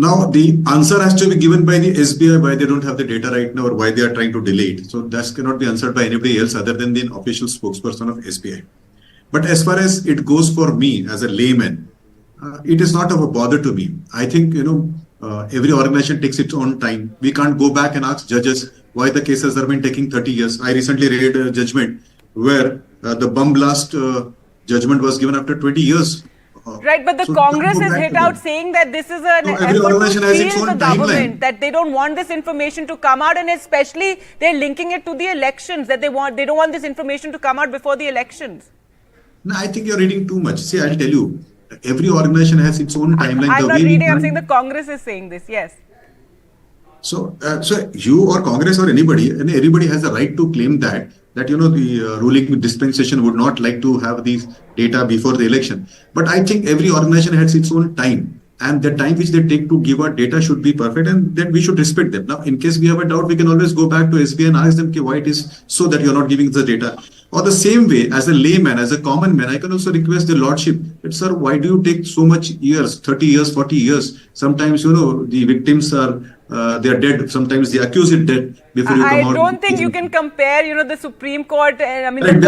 Now, the answer has to be given by the SBI why they don't have the data right now or why they are trying to delay it. So that cannot be answered by anybody else other than the official spokesperson of SBI. But as far as it goes for me as a layman, it is not of a bother to me. I think, every organization takes its own time. We can't go back and ask judges why the cases have been taking 30 years. I recently read a judgment where the bomb blast judgment was given after 20 years. Right, but the Congress has hit out saying that this is an effort to shield the government, that they don't want this information to come out, and especially they're linking it to the elections, that they don't want this information to come out before the elections. No, I think you're reading too much. See, I'll tell you, every organization has its own timeline. I'm not reading, I'm saying the Congress is saying this, yes. So you or Congress or anybody, and everybody has the right to claim that the ruling dispensation would not like to have these data before the election. But I think every organization has its own time, and the time which they take to give out data should be perfect, and then we should respect them. Now, in case we have a doubt, we can always go back to SBI and ask them why it is so that you're not giving the data. Or the same way, as a layman, as a common man, I can also request the lordship that, sir, why do you take so much years, 30 years, 40 years? Sometimes, the victims are, they are dead. Sometimes the accused is dead before you come out. I don't think you can compare, the Supreme Court, the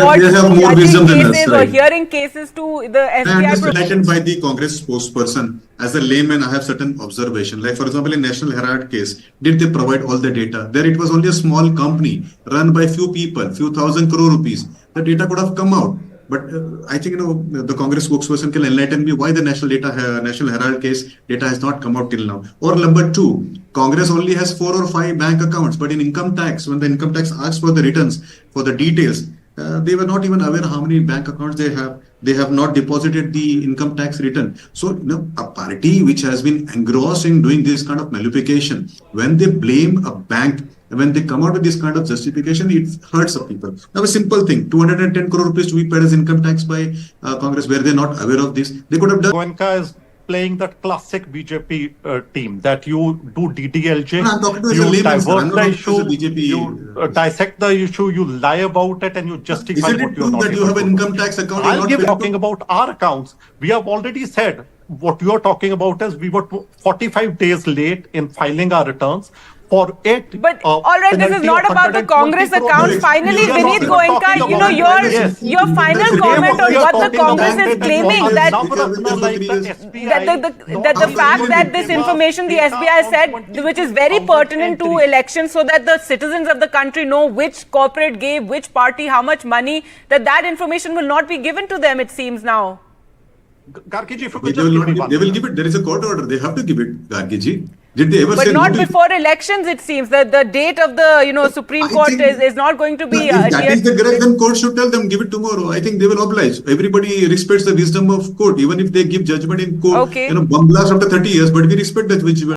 court they have more wisdom than us, or hearing cases to the SBI. I am enlightened by the Congress spokesperson. As a layman, I have certain observation. Like, for example, in National Herald case, did they provide all the data? There it was only a small company run by few people, few thousand crore rupees. The data could have come out. But I think, the Congress spokesperson can enlighten me why the National Herald case data has not come out till now. Or number two, Congress only has 4 or 5 bank accounts, but in income tax, when the income tax asks for the returns, for the details, they were not even aware how many bank accounts they have. They have not deposited the income tax return. So, a party which has been engrossed in doing this kind of nullification, when they blame a bank, when they come out with this kind of justification, it hurts the people. Now, a simple thing, 210 crore rupees to be paid as income tax by Congress, were they not aware of this? They could have done. Goenka is playing that classic BJP team, that you do DDLJ, No, I'm talking to you layman, divert the issue, BJP, you dissect the issue, you lie about it, and you justify Isn't what it you're true not that you have an income tax account? I'll give talking about our accounts. We have already said what you are talking about is we were 45 days late in filing our returns. For it, but all right, this is not about the Congress accounts. Finally, Vinit Goenka, your final comment on what the Congress is claiming, that the fact that this information the SBI said, which is very pertinent to elections, so that the citizens of the country know which corporate gave which party how much money, that information will not be given to them, it seems now. Gargi ji, if you They could just give me they will give it. There is a court order. They have to give it, Gargi ji. Did they ever but say not no before elections, it seems. That the date of the Supreme Court is not going to be. If that is the correct, then court should tell them, give it tomorrow. I think they will oblige. Everybody respects the wisdom of court, even if they give judgment in court. Okay. Bomb blast after 30 years, but we respect that which